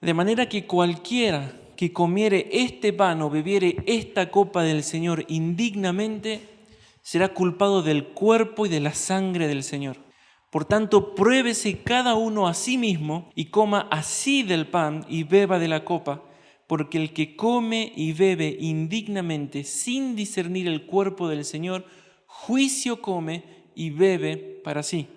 De manera que cualquiera que comiere este pan o bebiere esta copa del Señor indignamente, será culpado del cuerpo y de la sangre del Señor. Por tanto, pruébese cada uno a sí mismo y coma así del pan y beba de la copa, porque el que come y bebe indignamente sin discernir el cuerpo del Señor, juicio come y bebe para sí.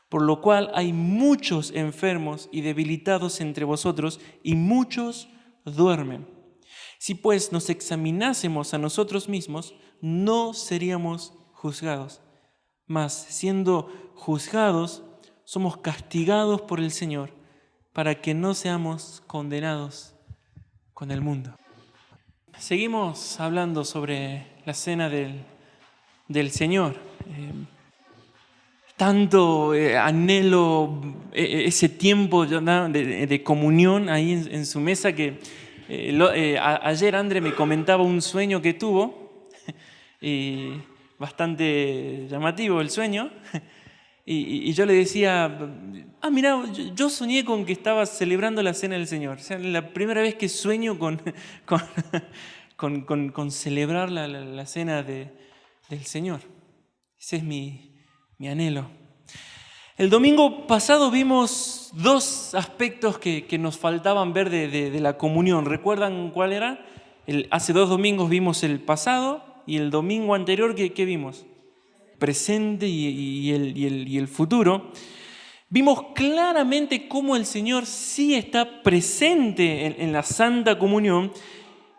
Por lo cual hay muchos enfermos y debilitados entre vosotros, y muchos duermen. Si pues nos examinásemos a nosotros mismos, no seríamos juzgados. Mas siendo juzgados, somos castigados por el Señor, para que no seamos condenados con el mundo. Seguimos hablando sobre la cena del Señor. Tanto anhelo ese tiempo de comunión ahí en su mesa que ayer André me comentaba un sueño que tuvo, bastante llamativo el sueño, y yo le decía, mira, yo soñé con que estaba celebrando la cena del Señor. O sea, la primera vez que sueño con celebrar la cena del Señor. Ese es mi anhelo. El domingo pasado vimos dos aspectos que nos faltaban ver de la comunión. ¿Recuerdan cuál era? Hace 2 domingos vimos el pasado y el domingo anterior, ¿qué vimos? Presente y el futuro. Vimos claramente cómo el Señor sí está presente en la Santa Comunión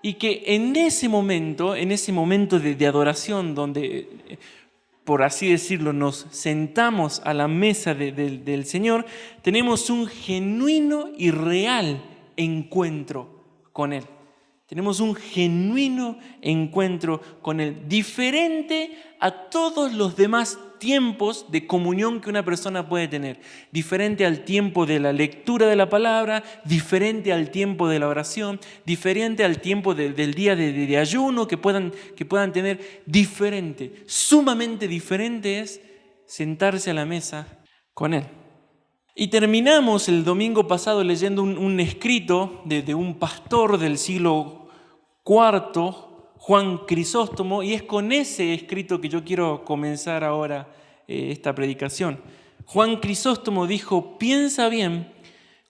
y que en ese momento de adoración donde, por así decirlo, nos sentamos a la mesa del Señor, tenemos un genuino y real encuentro con Él. Tenemos un genuino encuentro con Él, diferente a todos los demás tiempos de comunión que una persona puede tener. Diferente al tiempo de la lectura de la palabra, diferente al tiempo de la oración, diferente al tiempo del día de ayuno que puedan tener. Diferente, sumamente diferente es sentarse a la mesa con Él. Y terminamos el domingo pasado leyendo un escrito de un pastor del siglo IV, Juan Crisóstomo, y es con ese escrito que yo quiero comenzar ahora esta predicación. Juan Crisóstomo dijo: piensa bien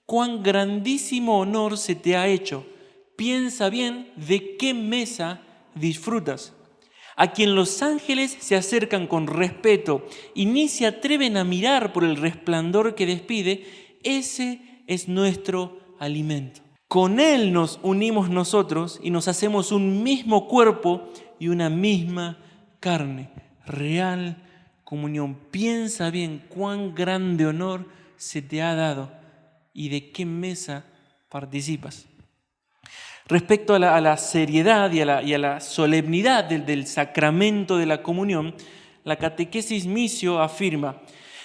cuán grandísimo honor se te ha hecho, piensa bien de qué mesa disfrutas. A quien los ángeles se acercan con respeto y ni se atreven a mirar por el resplandor que despide, ese es nuestro alimento. Con Él nos unimos nosotros y nos hacemos un mismo cuerpo y una misma carne. Real comunión. Piensa bien cuán grande honor se te ha dado y de qué mesa participas. Respecto a la seriedad y a la solemnidad del sacramento de la comunión, la catequesis Missio afirma: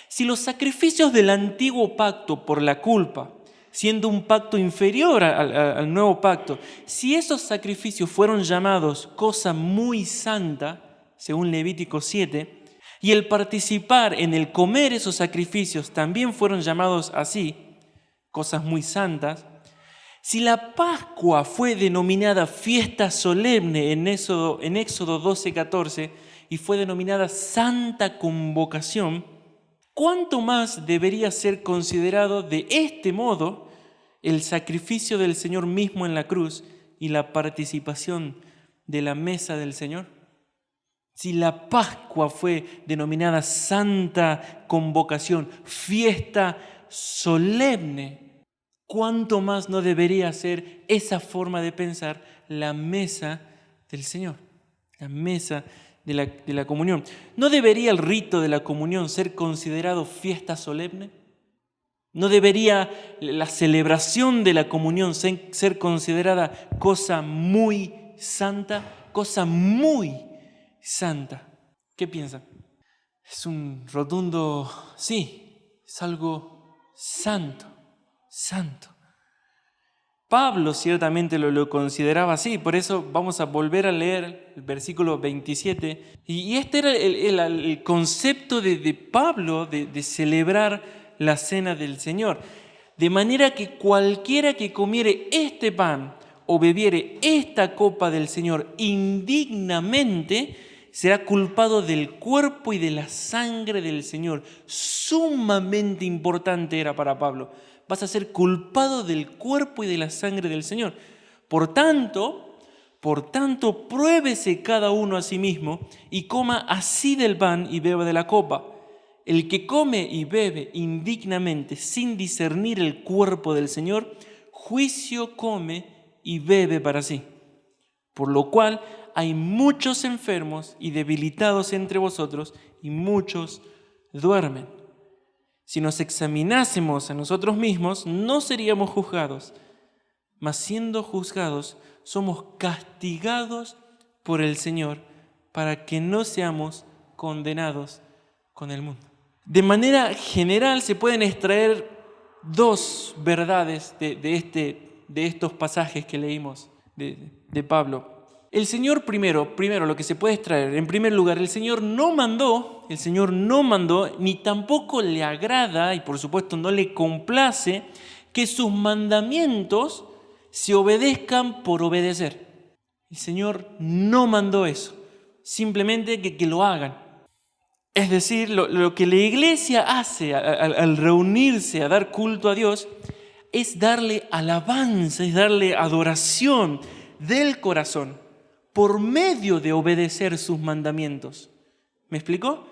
si los sacrificios del antiguo pacto por la culpa, siendo un pacto inferior al nuevo pacto, si esos sacrificios fueron llamados cosa muy santa, según Levítico 7, y el participar en el comer esos sacrificios también fueron llamados así, cosas muy santas, si la Pascua fue denominada fiesta solemne en Éxodo 12:14 y fue denominada Santa Convocación, ¿cuánto más debería ser considerado de este modo el sacrificio del Señor mismo en la cruz y la participación de la mesa del Señor? Si la Pascua fue denominada Santa Convocación, fiesta solemne, ¿cuánto más no debería ser esa forma de pensar la mesa del Señor, la mesa de la comunión? ¿No debería el rito de la comunión ser considerado fiesta solemne? ¿No debería la celebración de la comunión ser considerada cosa muy santa? Cosa muy santa. ¿Qué piensan? Es un rotundo sí, es algo santo. Santo. Pablo ciertamente lo consideraba así, por eso vamos a volver a leer el versículo 27. Y este era el concepto de Pablo de celebrar la cena del Señor. De manera que cualquiera que comiere este pan o bebiere esta copa del Señor indignamente, será culpado del cuerpo y de la sangre del Señor. Sumamente importante era para Pablo. Vas a ser culpado del cuerpo y de la sangre del Señor. Por tanto, pruébese cada uno a sí mismo y coma así del pan y beba de la copa. El que come y bebe indignamente sin discernir el cuerpo del Señor, juicio come y bebe para sí. Por lo cual hay muchos enfermos y debilitados entre vosotros y muchos duermen. Si nos examinásemos a nosotros mismos, no seríamos juzgados, mas siendo juzgados, somos castigados por el Señor para que no seamos condenados con el mundo. De manera general se pueden extraer dos verdades de estos pasajes que leímos de Pablo. El Señor primero lo que se puede extraer, en primer lugar, el Señor no mandó, ni tampoco le agrada, y por supuesto no le complace, que sus mandamientos se obedezcan por obedecer. El Señor no mandó eso, simplemente que lo hagan. Es decir, lo que la iglesia hace al reunirse a dar culto a Dios es darle alabanza, es darle adoración del corazón por medio de obedecer sus mandamientos. ¿Me explicó?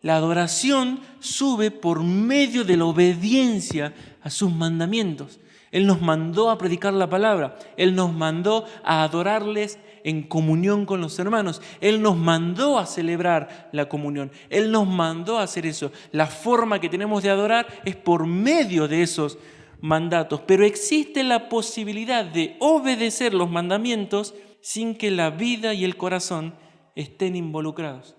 La adoración sube por medio de la obediencia a sus mandamientos. Él nos mandó a predicar la palabra. Él nos mandó a adorarles en comunión con los hermanos. Él nos mandó a celebrar la comunión. Él nos mandó a hacer eso. La forma que tenemos de adorar es por medio de esos mandatos. Pero existe la posibilidad de obedecer los mandamientos sin que la vida y el corazón estén involucrados.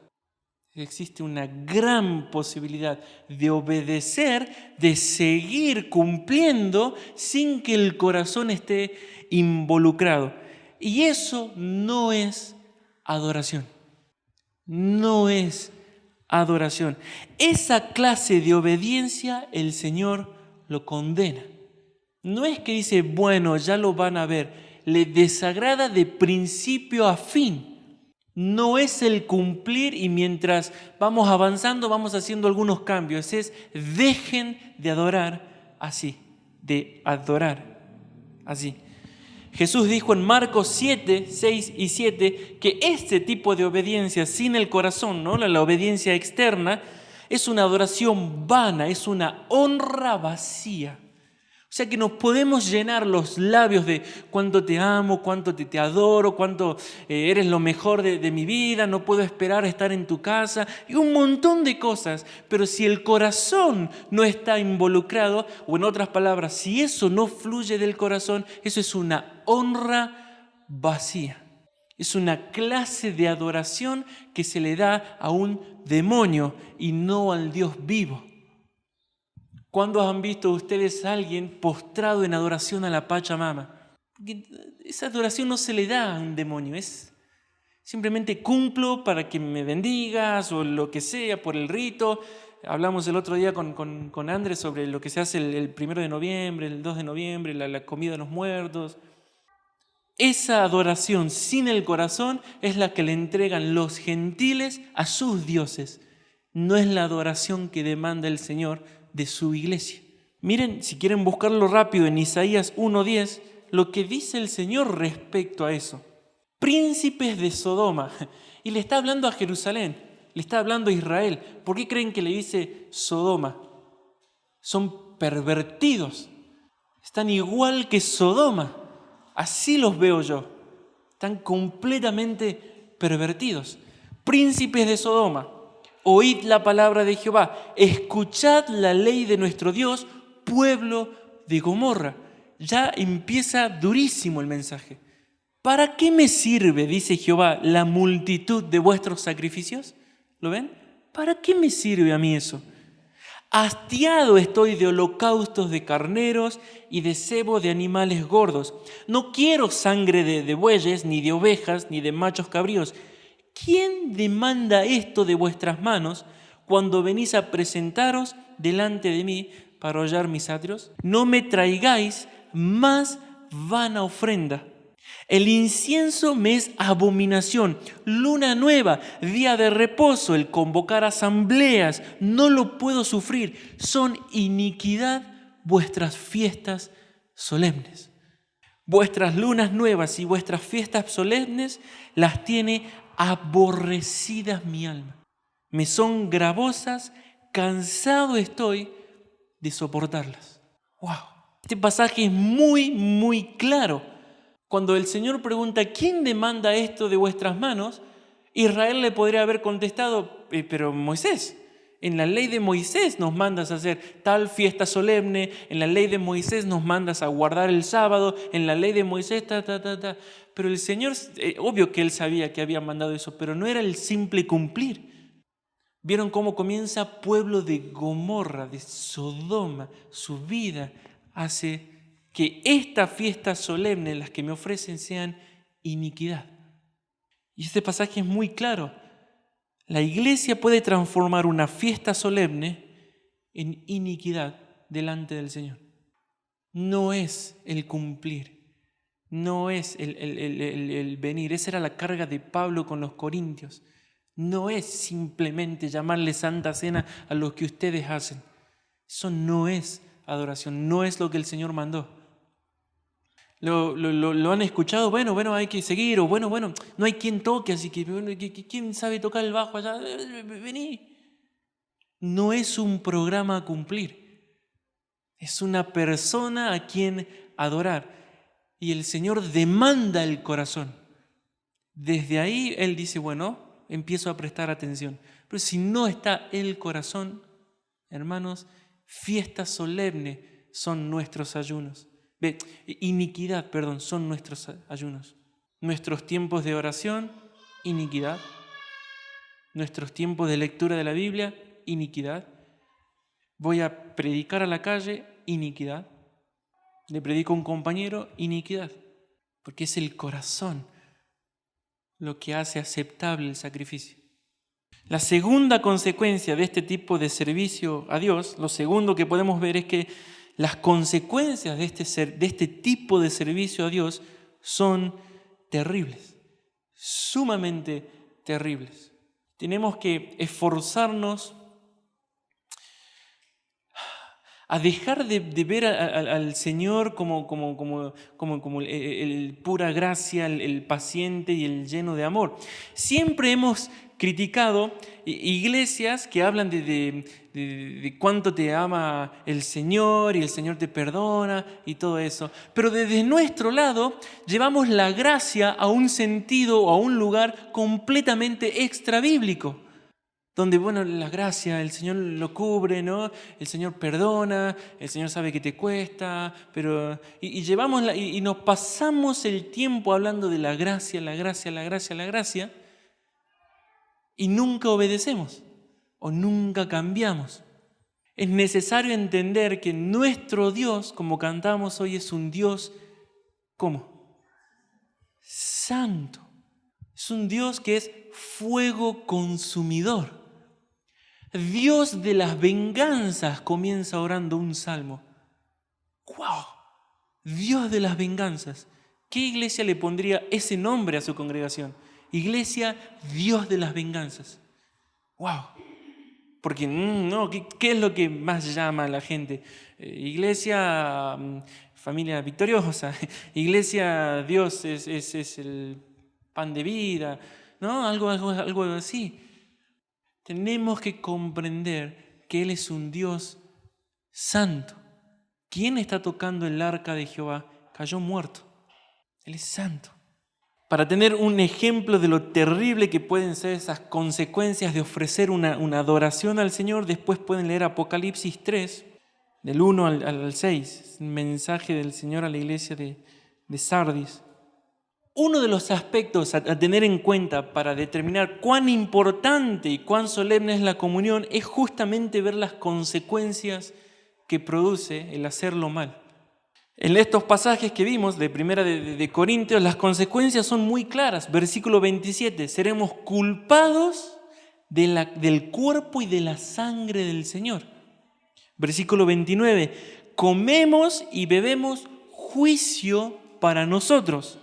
Existe una gran posibilidad de obedecer, de seguir cumpliendo sin que el corazón esté involucrado. Y eso no es adoración. No es adoración. Esa clase de obediencia el Señor lo condena. No es que dice, bueno, ya lo van a ver. Le desagrada de principio a fin. No es el cumplir y mientras vamos avanzando vamos haciendo algunos cambios. Es dejen de adorar así, de adorar así. Jesús dijo en Marcos 7, 6 y 7 que este tipo de obediencia sin el corazón, ¿no? La obediencia externa, es una adoración vana, es una honra vacía. O sea que nos podemos llenar los labios de cuánto te amo, cuánto te adoro, cuánto eres lo mejor de mi vida, no puedo esperar a estar en tu casa y un montón de cosas. Pero si el corazón no está involucrado, o en otras palabras, si eso no fluye del corazón, eso es una honra vacía. Es una clase de adoración que se le da a un demonio y no al Dios vivo. ¿Cuándo han visto ustedes a alguien postrado en adoración a la Pachamama? Porque esa adoración no se le da a un demonio, es simplemente cumplo para que me bendigas o lo que sea por el rito. Hablamos el otro día con Andrés sobre lo que se hace el 1 de noviembre, el 2 de noviembre, la comida de los muertos. Esa adoración sin el corazón es la que le entregan los gentiles a sus dioses. No es la adoración que demanda el Señor de su iglesia. Miren, si quieren buscarlo rápido en Isaías 1:10, lo que dice el Señor respecto a eso. Príncipes de Sodoma, y le está hablando a Jerusalén, le está hablando a Israel. ¿Por qué creen que le dice Sodoma? Son pervertidos, están igual que Sodoma, así los veo yo, están completamente pervertidos. Príncipes de Sodoma, oíd la palabra de Jehová, escuchad la ley de nuestro Dios, pueblo de Gomorra. Ya empieza durísimo el mensaje. ¿Para qué me sirve, dice Jehová, la multitud de vuestros sacrificios? ¿Lo ven? ¿Para qué me sirve a mí eso? Hastiado estoy de holocaustos de carneros y de cebo de animales gordos. No quiero sangre de bueyes, ni de ovejas, ni de machos cabríos. ¿Quién demanda esto de vuestras manos cuando venís a presentaros delante de mí para hollar mis atrios. No me traigáis más vana ofrenda. El incienso me es abominación, luna nueva, día de reposo, el convocar asambleas, no lo puedo sufrir. Son iniquidad vuestras fiestas solemnes. Vuestras lunas nuevas y vuestras fiestas solemnes las tiene aborrecidas mi alma. Me son gravosas, cansado estoy de soportarlas. ¡Wow! Este pasaje es muy, muy claro. Cuando el Señor pregunta, ¿quién demanda esto de vuestras manos? Israel le podría haber contestado, pero Moisés. En la ley de Moisés nos mandas a hacer tal fiesta solemne, en la ley de Moisés nos mandas a guardar el sábado, en la ley de Moisés, Pero el Señor, obvio que Él sabía que había mandado eso, pero no era el simple cumplir. ¿Vieron cómo comienza pueblo de Gomorra, de Sodoma? Su vida hace que estas fiestas solemnes, las que me ofrecen, sean iniquidad. Y este pasaje es muy claro. La iglesia puede transformar una fiesta solemne en iniquidad delante del Señor. No es el cumplir, no es el venir. Esa era la carga de Pablo con los corintios. No es simplemente llamarle Santa Cena a lo que ustedes hacen. Eso no es adoración, no es lo que el Señor mandó. ¿Lo han escuchado? Bueno, hay que seguir. O bueno, no hay quien toque, así que ¿quién sabe tocar el bajo allá? Vení. No es un programa a cumplir. Es una persona a quien adorar. Y el Señor demanda el corazón. Desde ahí Él dice, bueno, empiezo a prestar atención. Pero si no está el corazón, hermanos, fiesta solemne son nuestros ayunos. Iniquidad, son nuestros ayunos. Nuestros tiempos de oración, iniquidad. Nuestros tiempos de lectura de la Biblia, iniquidad. Voy a predicar a la calle, iniquidad. Le predico a un compañero, iniquidad. Porque es el corazón lo que hace aceptable el sacrificio. La segunda consecuencia de este tipo de servicio a Dios, lo segundo que podemos ver es que las consecuencias de este tipo de servicio a Dios son terribles, sumamente terribles. Tenemos que esforzarnos a dejar de ver al Señor como el pura gracia, el paciente y el lleno de amor. Siempre hemos criticado iglesias que hablan de cuánto te ama el Señor y el Señor te perdona y todo eso. Pero desde nuestro lado llevamos la gracia a un sentido o a un lugar completamente extra bíblico. Donde, la gracia, el Señor lo cubre, ¿no? El Señor perdona, el Señor sabe que te cuesta, pero llevamos y nos pasamos el tiempo hablando de la gracia, y nunca obedecemos o nunca cambiamos. Es necesario entender que nuestro Dios, como cantamos hoy, es un Dios, ¿cómo? Santo. Es un Dios que es fuego consumidor. Dios de las venganzas, comienza orando un salmo. ¡Wow! Dios de las venganzas. ¿Qué iglesia le pondría ese nombre a su congregación? Iglesia Dios de las venganzas. ¡Wow! Porque, ¿qué es lo que más llama a la gente? Iglesia, familia victoriosa. Iglesia, Dios es el pan de vida. ¿No? Algo así. Tenemos que comprender que Él es un Dios santo. ¿Quién está tocando el arca de Jehová? Cayó muerto. Él es santo. Para tener un ejemplo de lo terrible que pueden ser esas consecuencias de ofrecer una adoración al Señor, después pueden leer Apocalipsis 3, del 1 al 6, es un mensaje del Señor a la iglesia de Sardis. Uno de los aspectos a tener en cuenta para determinar cuán importante y cuán solemne es la comunión es justamente ver las consecuencias que produce el hacerlo mal. En estos pasajes que vimos de Primera de Corintios, las consecuencias son muy claras. Versículo 27, seremos culpados del cuerpo y de la sangre del Señor. Versículo 29, comemos y bebemos juicio para nosotros.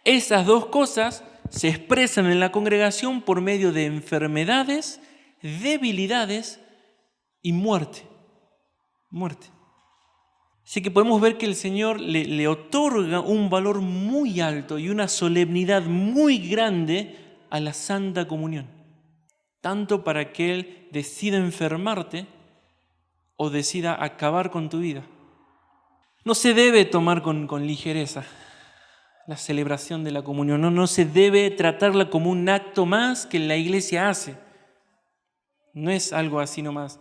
Esas dos cosas se expresan en la congregación por medio de enfermedades, debilidades y muerte. Muerte. Así que podemos ver que el Señor le otorga un valor muy alto y una solemnidad muy grande a la Santa Comunión. Tanto para que Él decida enfermarte o decida acabar con tu vida. No se debe tomar con ligereza la celebración de la comunión. No se debe tratarla como un acto más que la iglesia hace. No es algo así nomás.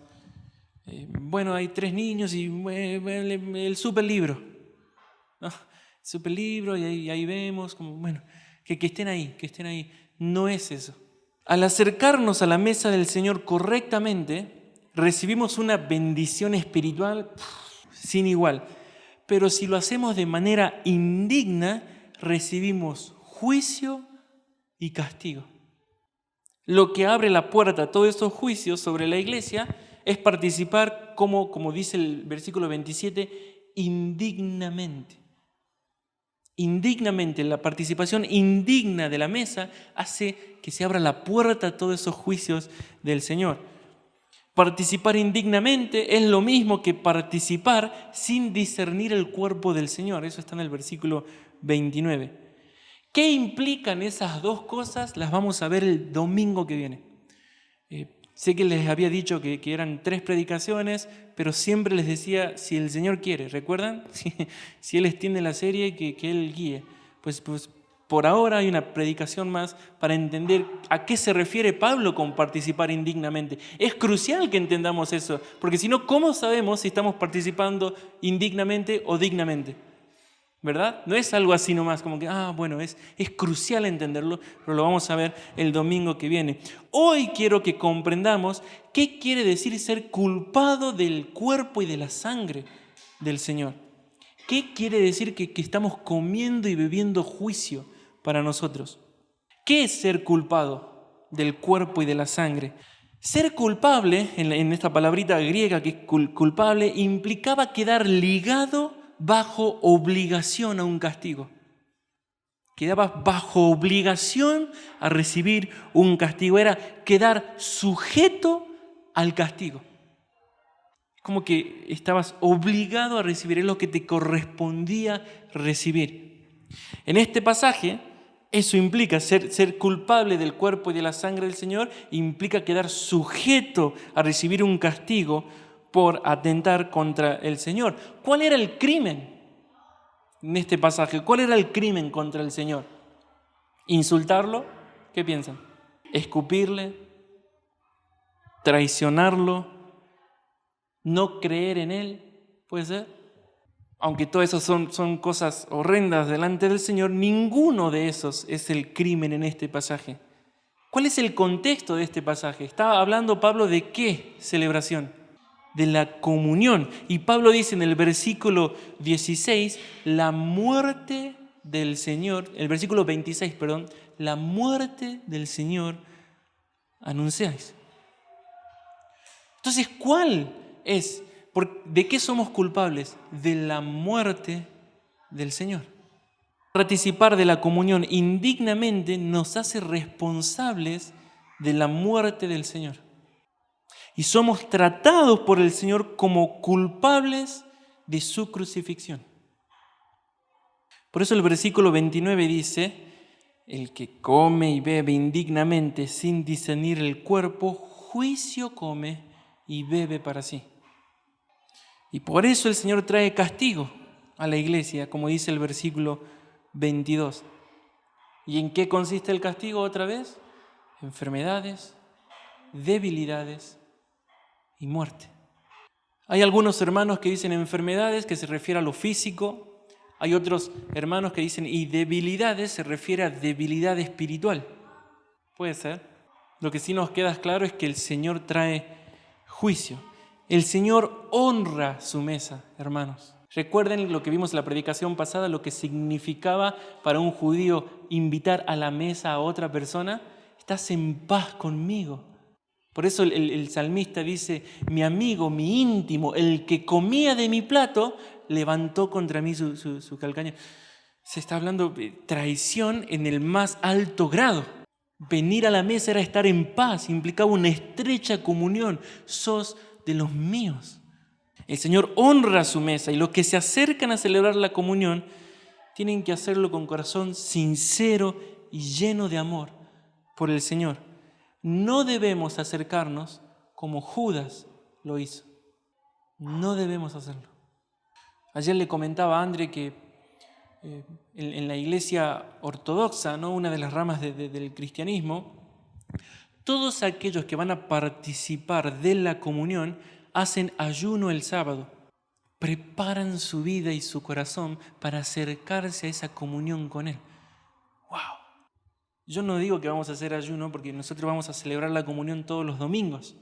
Bueno, hay 3 niños y el superlibro. ¿No? El superlibro y ahí vemos, como, bueno, que estén ahí, que estén ahí. No es eso. Al acercarnos a la mesa del Señor correctamente, recibimos una bendición espiritual sin igual. Pero si lo hacemos de manera indigna, recibimos juicio y castigo. Lo que abre la puerta a todos esos juicios sobre la iglesia es participar, como dice el versículo 27, indignamente. Indignamente, la participación indigna de la mesa hace que se abra la puerta a todos esos juicios del Señor. Participar indignamente es lo mismo que participar sin discernir el cuerpo del Señor. Eso está en el versículo 29. ¿Qué implican esas dos cosas? Las vamos a ver el domingo que viene. Sé que les había dicho que eran 3 predicaciones, pero siempre les decía, si el Señor quiere, ¿recuerdan? Si Él extiende la serie, que Él guíe. Pues por ahora hay una predicación más para entender a qué se refiere Pablo con participar indignamente. Es crucial que entendamos eso, porque si no, ¿cómo sabemos si estamos participando indignamente o dignamente? ¿Verdad? No es algo así nomás, como que, bueno, es crucial entenderlo, pero lo vamos a ver el domingo que viene. Hoy quiero que comprendamos qué quiere decir ser culpado del cuerpo y de la sangre del Señor. ¿Qué quiere decir que estamos comiendo y bebiendo juicio para nosotros? ¿Qué es ser culpado del cuerpo y de la sangre? Ser culpable, en esta palabrita griega que es culpable, implicaba quedar ligado bajo obligación a un castigo. Quedabas bajo obligación a recibir un castigo. Era quedar sujeto al castigo. Como que estabas obligado a recibir, es lo que te correspondía recibir. En este pasaje, eso implica ser culpable del cuerpo y de la sangre del Señor, implica quedar sujeto a recibir un castigo por atentar contra el Señor. ¿Cuál era el crimen en este pasaje? ¿Cuál era el crimen contra el Señor? ¿Insultarlo? ¿Qué piensan? ¿Escupirle? ¿Traicionarlo? ¿No creer en Él? ¿Puede ser? Aunque todas esas son cosas horrendas delante del Señor, ninguno de esos es el crimen en este pasaje. ¿Cuál es el contexto de este pasaje? Está hablando Pablo de ¿qué celebración? De la comunión. Y Pablo dice en el versículo 16, la muerte del Señor, el versículo 26, perdón, la muerte del Señor anunciáis. Entonces, ¿cuál es? ¿De qué somos culpables? De la muerte del Señor. Participar de la comunión indignamente nos hace responsables de la muerte del Señor. Y somos tratados por el Señor como culpables de su crucifixión. Por eso el versículo 29 dice, el que come y bebe indignamente sin discernir el cuerpo, juicio come y bebe para sí. Y por eso el Señor trae castigo a la iglesia, como dice el versículo 22. ¿Y en qué consiste el castigo otra vez? Enfermedades, debilidades y muerte. Hay algunos hermanos que dicen enfermedades, que se refiere a lo físico. Hay otros hermanos que dicen y debilidades, se refiere a debilidad espiritual. Puede ser. Lo que sí nos queda claro es que el Señor trae juicio. El Señor honra su mesa, hermanos. Recuerden lo que vimos en la predicación pasada, lo que significaba para un judío invitar a la mesa a otra persona. Estás en paz conmigo. Por eso el salmista dice, mi amigo, mi íntimo, el que comía de mi plato, levantó contra mí su calcaña. Se está hablando de traición en el más alto grado. Venir a la mesa era estar en paz, implicaba una estrecha comunión. Sos de los míos. El Señor honra su mesa y los que se acercan a celebrar la comunión tienen que hacerlo con corazón sincero y lleno de amor por el Señor. No debemos acercarnos como Judas lo hizo. No debemos hacerlo. Ayer le comentaba a André que en la iglesia ortodoxa, ¿no?, una de las ramas del cristianismo, todos aquellos que van a participar de la comunión hacen ayuno el sábado. Preparan su vida y su corazón para acercarse a esa comunión con Él. ¡Wow! Yo no digo que vamos a hacer ayuno porque nosotros vamos a celebrar la comunión todos los domingos.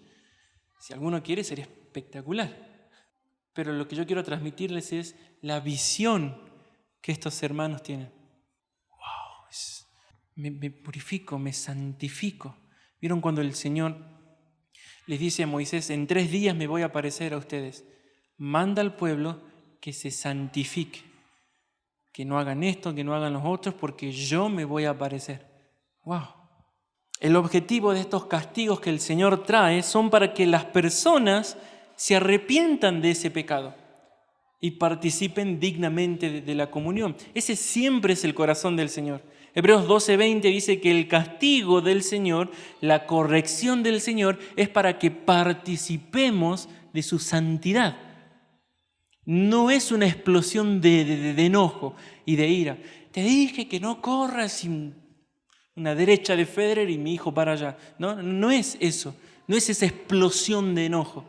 Si alguno quiere, sería espectacular. Pero lo que yo quiero transmitirles es la visión que estos hermanos tienen. ¡Wow! Me purifico, me santifico. ¿Vieron cuando el Señor les dice a Moisés, en 3 días me voy a aparecer a ustedes? Manda al pueblo que se santifique, que no hagan esto, que no hagan los otros, porque yo me voy a aparecer. ¡Wow! El objetivo de estos castigos que el Señor trae son para que las personas se arrepientan de ese pecado y participen dignamente de la comunión. Ese siempre es el corazón del Señor. Hebreos 12:20 dice que el castigo del Señor, la corrección del Señor, es para que participemos de su santidad. No es una explosión de enojo y de ira. Te dije que no corras sin una derecha de Federer y mi hijo para allá. No es eso. No es esa explosión de enojo.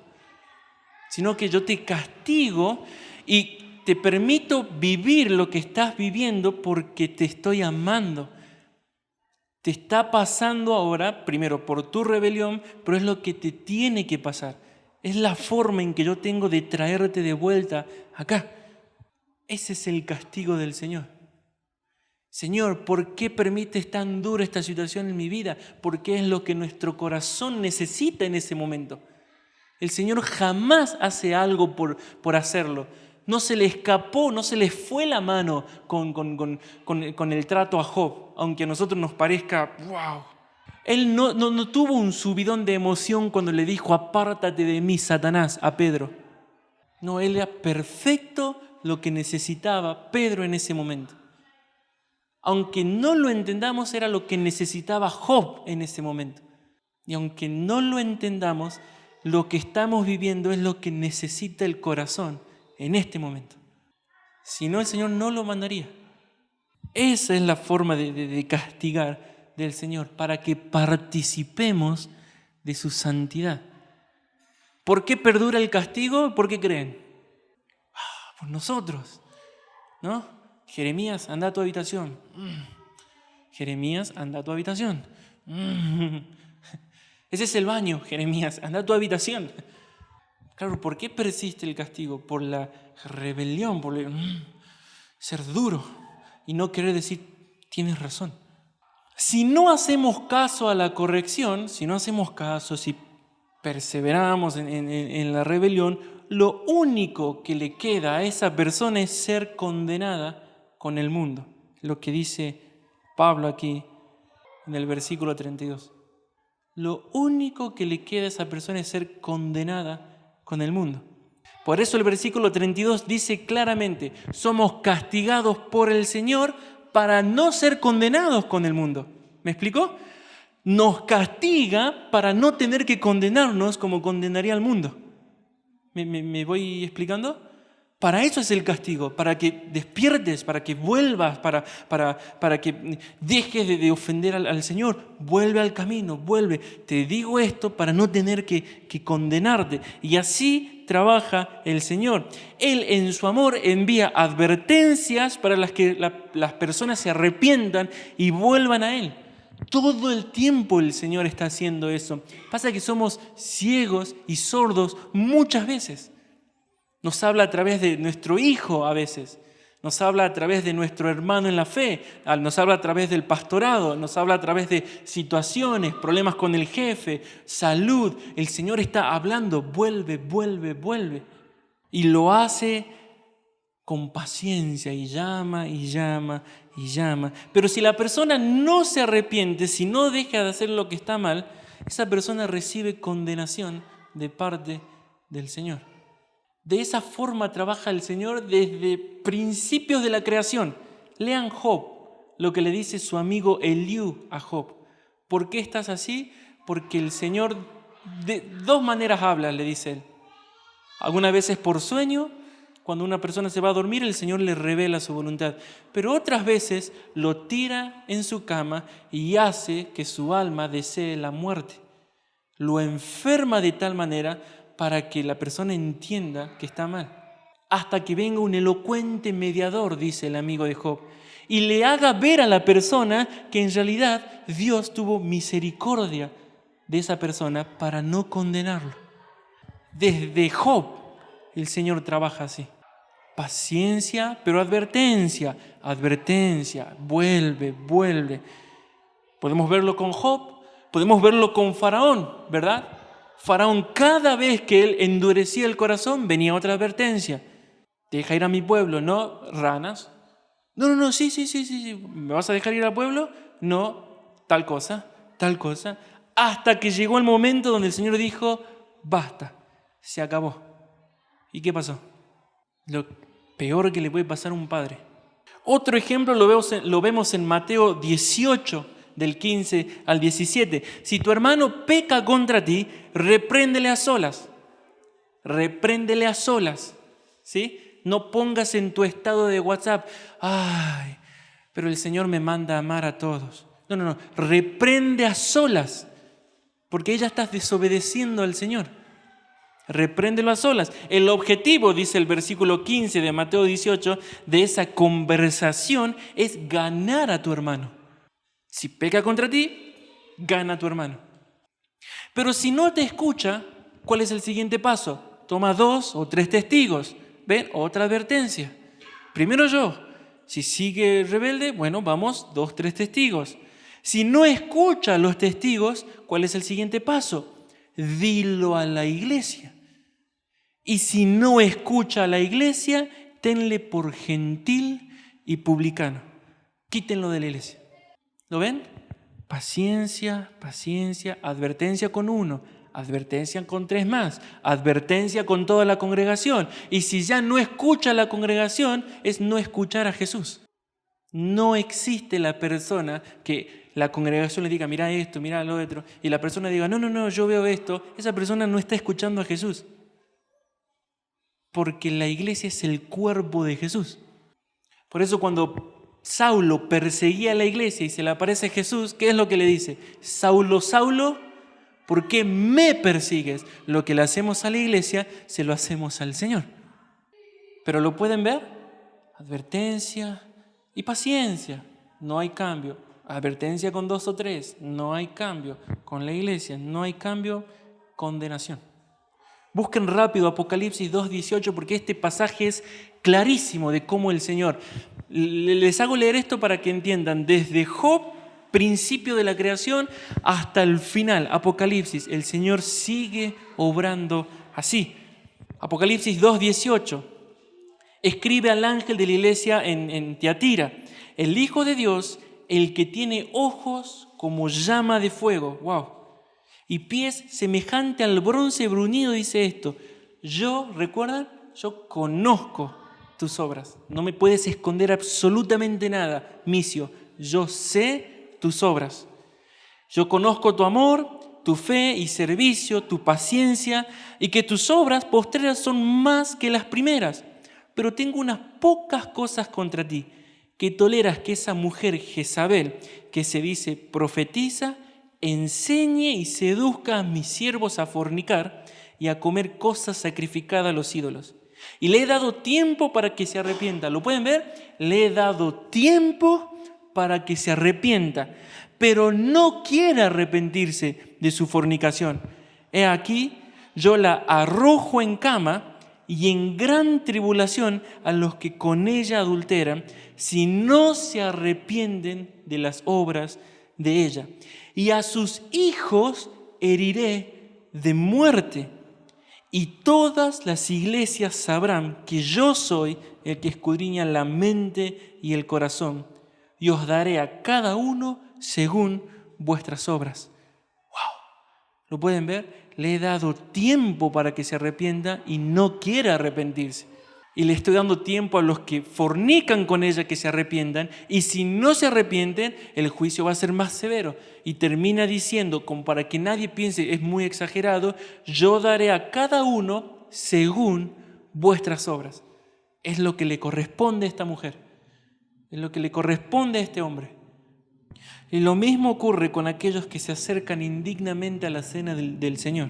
Sino que yo te castigo y te permito vivir lo que estás viviendo porque te estoy amando. Te está pasando ahora, primero por tu rebelión, pero es lo que te tiene que pasar. Es la forma en que yo tengo de traerte de vuelta acá. Ese es el castigo del Señor. Señor, ¿por qué permites tan dura esta situación en mi vida? Porque es lo que nuestro corazón necesita en ese momento. El Señor jamás hace algo por hacerlo. No se le escapó, no se le fue la mano con el trato a Job, aunque a nosotros nos parezca, wow. Él no tuvo un subidón de emoción cuando le dijo, apártate de mí, Satanás, a Pedro. No, él era perfecto lo que necesitaba Pedro en ese momento. Aunque no lo entendamos, era lo que necesitaba Job en ese momento. Y aunque no lo entendamos, lo que estamos viviendo es lo que necesita el corazón en este momento. Si no, el Señor no lo mandaría. Esa es la forma de castigar del Señor, para que participemos de su santidad. ¿Por qué perdura el castigo? ¿Por qué creen? Por nosotros, ¿no? Jeremías, anda a tu habitación. Jeremías, anda a tu habitación. Ese es el baño, Jeremías, anda a tu habitación. Claro, ¿por qué persiste el castigo? Por la rebelión, por ser duro y no querer decir, tienes razón. Si no hacemos caso a la corrección, si no hacemos caso, si perseveramos en la rebelión, lo único que le queda a esa persona es ser condenada con el mundo. Lo que dice Pablo aquí en el versículo 32. Lo único que le queda a esa persona es ser condenada con el mundo. Por eso el versículo 32 dice claramente, somos castigados por el Señor para no ser condenados con el mundo. ¿Me explicó? Nos castiga para no tener que condenarnos como condenaría al mundo. ¿Me voy explicando? Para eso es el castigo, para que despiertes, para que vuelvas, para que dejes de ofender al Señor. Vuelve al camino, vuelve. Te digo esto para no tener que condenarte. Y así trabaja el Señor. Él en su amor envía advertencias para las que las personas se arrepientan y vuelvan a Él. Todo el tiempo el Señor está haciendo eso. Pasa que somos ciegos y sordos muchas veces. Nos habla a través de nuestro hijo a veces. Nos habla a través de nuestro hermano en la fe, nos habla a través del pastorado, nos habla a través de situaciones, problemas con el jefe, salud. El Señor está hablando, vuelve, vuelve, vuelve. Y lo hace con paciencia y llama y llama y llama. Pero si la persona no se arrepiente, si no deja de hacer lo que está mal, esa persona recibe condenación de parte del Señor. De esa forma trabaja el Señor desde principios de la creación. Lean Job, lo que le dice su amigo Eliú a Job. ¿Por qué estás así? Porque el Señor de dos maneras habla, le dice él. Algunas veces por sueño, cuando una persona se va a dormir, el Señor le revela su voluntad. Pero otras veces lo tira en su cama y hace que su alma desee la muerte. Lo enferma de tal manera para que la persona entienda que está mal. Hasta que venga un elocuente mediador, dice el amigo de Job, y le haga ver a la persona que en realidad Dios tuvo misericordia de esa persona para no condenarlo. Desde Job el Señor trabaja así. Paciencia, pero advertencia, advertencia, vuelve, vuelve. Podemos verlo con Job, podemos verlo con Faraón, ¿verdad? Faraón, cada vez que él endurecía el corazón, venía otra advertencia. Deja ir a mi pueblo, ¿no? Ranas. No, sí. ¿Me vas a dejar ir al pueblo? No, tal cosa. Hasta que llegó el momento donde el Señor dijo, basta, se acabó. ¿Y qué pasó? Lo peor que le puede pasar a un padre. Otro ejemplo lo vemos en Mateo 18, del 15 al 17. Si tu hermano peca contra ti, repréndele a solas. Repréndele a solas. ¿Sí? No pongas en tu estado de WhatsApp, ay, pero el Señor me manda a amar a todos. No. Reprende a solas, porque ella está desobedeciendo al Señor. Repréndelo a solas. El objetivo, dice el versículo 15 de Mateo 18, de esa conversación es ganar a tu hermano. Si peca contra ti, gana a tu hermano. Pero si no te escucha, ¿cuál es el siguiente paso? Toma 2 o 3 testigos. ¿Ven? Otra advertencia. Primero yo. Si sigue rebelde, bueno, vamos 2, 3 testigos. Si no escucha a los testigos, ¿cuál es el siguiente paso? Dilo a la iglesia. Y si no escucha a la iglesia, tenle por gentil y publicano. Quítenlo de la iglesia. ¿Lo ven? Paciencia, advertencia con 1, advertencia con 3 más, advertencia con toda la congregación. Y si ya no escucha a la congregación, es no escuchar a Jesús. No existe la persona que la congregación le diga, mira esto, mira lo otro, y la persona diga, no, yo veo esto. Esa persona no está escuchando a Jesús. Porque la iglesia es el cuerpo de Jesús. Por eso cuando Saulo perseguía a la iglesia y se le aparece Jesús, ¿qué es lo que le dice? Saulo, Saulo, ¿por qué me persigues? Lo que le hacemos a la iglesia, se lo hacemos al Señor. ¿Pero lo pueden ver? Advertencia y paciencia, no hay cambio. Advertencia con 2 o 3, no hay cambio. Con la iglesia, no hay cambio, condenación. Busquen rápido Apocalipsis 2:18 porque este pasaje es clarísimo de cómo el Señor. Les hago leer esto para que entiendan. Desde Job, principio de la creación, hasta el final, Apocalipsis, el Señor sigue obrando así. Apocalipsis 2:18. Escribe al ángel de la iglesia en Tiatira. El Hijo de Dios, el que tiene ojos como llama de fuego. ¡Wow! Y pies semejante al bronce bruñido, dice esto. ¿Recuerdan? Yo conozco tus obras. No me puedes esconder absolutamente nada, Misio. Yo sé tus obras. Yo conozco tu amor, tu fe y servicio, tu paciencia, y que tus obras postreras son más que las primeras. Pero tengo unas pocas cosas contra ti, que toleras que esa mujer Jezabel, que se dice profetiza, enseñe y seduzca a mis siervos a fornicar y a comer cosas sacrificadas a los ídolos. Y le he dado tiempo para que se arrepienta. ¿Lo pueden ver? Le he dado tiempo para que se arrepienta, pero no quiere arrepentirse de su fornicación. He aquí, yo la arrojo en cama y en gran tribulación a los que con ella adulteran, si no se arrepienten de las obras de ella. Y a sus hijos heriré de muerte, y todas las iglesias sabrán que yo soy el que escudriña la mente y el corazón, y os daré a cada uno según vuestras obras. ¿Lo pueden ver? Le he dado tiempo para que se arrepienta y no quiere arrepentirse. Y le estoy dando tiempo a los que fornican con ella que se arrepientan, y si no se arrepienten, el juicio va a ser más severo. Y termina diciendo, como para que nadie piense es muy exagerado, yo daré a cada uno según vuestras obras. Es lo que le corresponde a esta mujer, es lo que le corresponde a este hombre. Y lo mismo ocurre con aquellos que se acercan indignamente a la cena del Señor.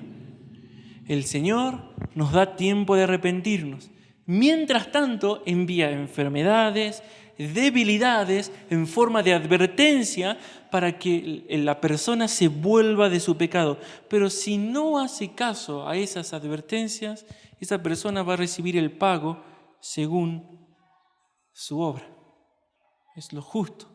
El Señor nos da tiempo de arrepentirnos. Mientras tanto, envía enfermedades, debilidades en forma de advertencia para que la persona se vuelva de su pecado. Pero si no hace caso a esas advertencias, esa persona va a recibir el pago según su obra. Es lo justo.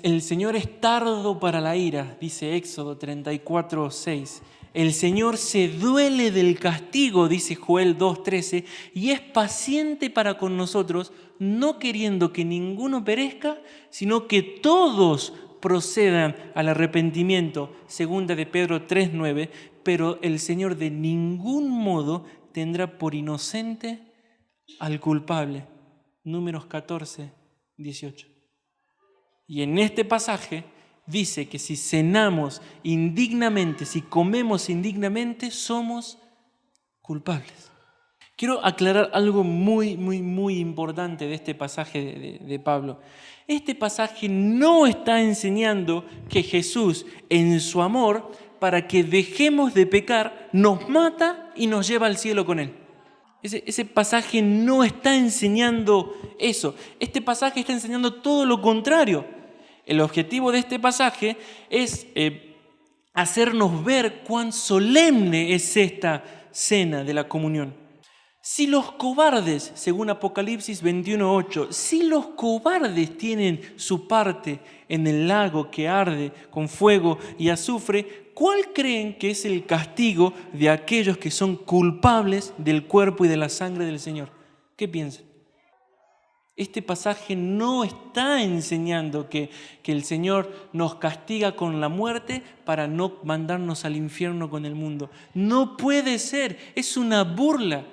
El Señor es tardo para la ira, dice Éxodo 34:6. El Señor se duele del castigo, dice Joel 2:13, y es paciente para con nosotros, no queriendo que ninguno perezca, sino que todos procedan al arrepentimiento, segunda de Pedro 3:9, pero el Señor de ningún modo tendrá por inocente al culpable. Números 14:18. Y en este pasaje dice que si cenamos indignamente, si comemos indignamente, somos culpables. Quiero aclarar algo muy importante de este pasaje de Pablo. Este pasaje no está enseñando que Jesús, en su amor, para que dejemos de pecar, nos mata y nos lleva al cielo con Él. Ese pasaje no está enseñando eso. Este pasaje está enseñando todo lo contrario. El objetivo de este pasaje es hacernos ver cuán solemne es esta cena de la comunión. Si los cobardes, según Apocalipsis 21:8, si los cobardes tienen su parte en el lago que arde con fuego y azufre, ¿cuál creen que es el castigo de aquellos que son culpables del cuerpo y de la sangre del Señor? ¿Qué piensan? Este pasaje no está enseñando que el Señor nos castiga con la muerte para no mandarnos al infierno con el mundo. No puede ser, es una burla.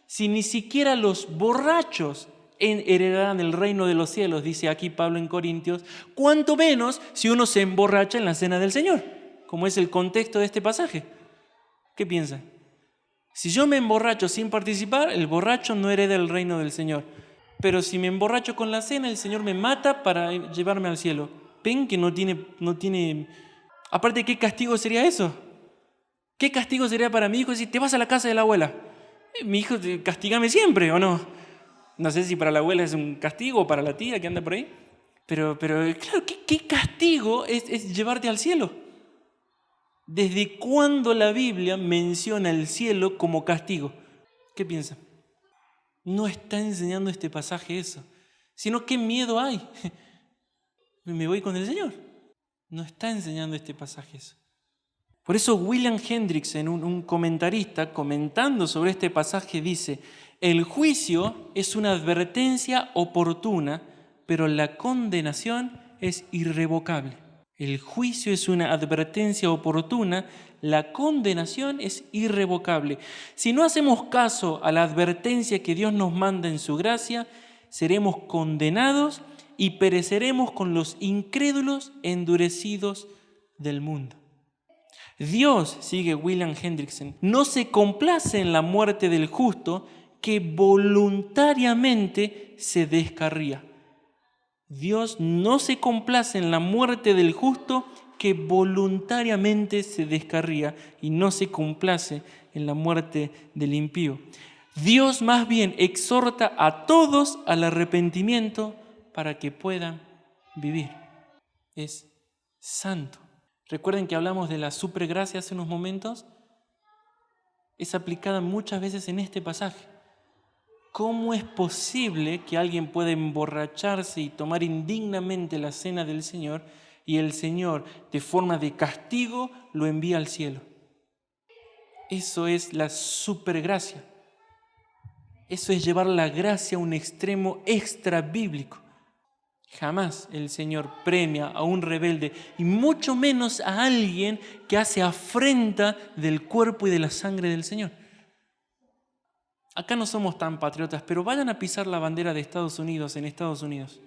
Si ni siquiera los borrachos heredarán el reino de los cielos, dice aquí Pablo en Corintios, cuánto menos si uno se emborracha en la cena del Señor, como es el contexto de este pasaje. ¿Qué piensan? Si yo me emborracho sin participar, el borracho no hereda el reino del Señor. Pero si me emborracho con la cena, el Señor me mata para llevarme al cielo. ¿Ven que no tiene... Aparte, ¿qué castigo sería eso? ¿Qué castigo sería para mi hijo si te vas a la casa de la abuela? Mi hijo, castígame siempre, ¿o no? No sé si para la abuela es un castigo o para la tía que anda por ahí. Pero claro, ¿qué castigo es llevarte al cielo? ¿Desde cuándo la Biblia menciona el cielo como castigo? ¿Qué piensan? No está enseñando este pasaje eso, sino qué miedo hay. Me voy con el Señor. No está enseñando este pasaje eso. Por eso William Hendriksen, un comentarista, comentando sobre este pasaje, dice: el juicio es una advertencia oportuna, pero la condenación es irrevocable. El juicio es una advertencia oportuna, la condenación es irrevocable. Si no hacemos caso a la advertencia que Dios nos manda en su gracia, seremos condenados y pereceremos con los incrédulos endurecidos del mundo. Dios, sigue William Hendriksen, no se complace en la muerte del justo que voluntariamente se descarría. Dios no se complace en la muerte del justo que voluntariamente se descarría y no se complace en la muerte del impío. Dios más bien exhorta a todos al arrepentimiento para que puedan vivir. Es santo. Recuerden que hablamos de la supergracia hace unos momentos. Es aplicada muchas veces en este pasaje. ¿Cómo es posible que alguien pueda emborracharse y tomar indignamente la cena del Señor y el Señor, de forma de castigo, lo envía al cielo? Eso es la supergracia. Eso es llevar la gracia a un extremo extra bíblico. Jamás el Señor premia a un rebelde y mucho menos a alguien que hace afrenta del cuerpo y de la sangre del Señor. Acá no somos tan patriotas, pero vayan a pisar la bandera de Estados Unidos en Estados Unidos.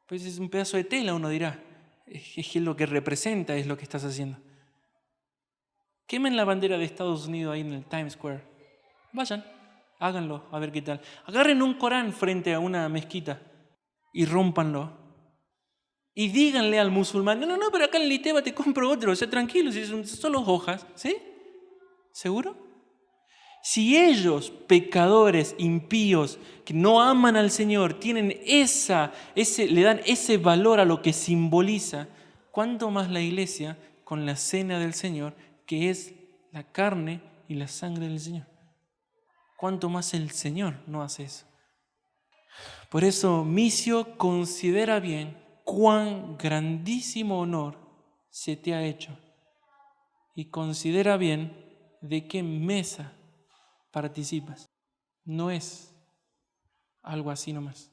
Pues es un pedazo de tela, uno dirá. Es lo que representa, es lo que estás haciendo. Quemen la bandera de Estados Unidos ahí en el Times Square. Vayan, háganlo, a ver qué tal. Agarren un Corán frente a una mezquita y rómpanlo. Y díganle al musulmán, no, pero acá en Liteva te compro otro, o sea, tranquilo, si son solo hojas, ¿sí? ¿Seguro? Si ellos, pecadores, impíos, que no aman al Señor, tienen le dan ese valor a lo que simboliza, ¿cuánto más la iglesia con la cena del Señor, que es la carne y la sangre del Señor? ¿Cuánto más el Señor no hace eso? Por eso Micio considera bien cuán grandísimo honor se te ha hecho y considera bien de qué mesa participas. No es algo así nomás.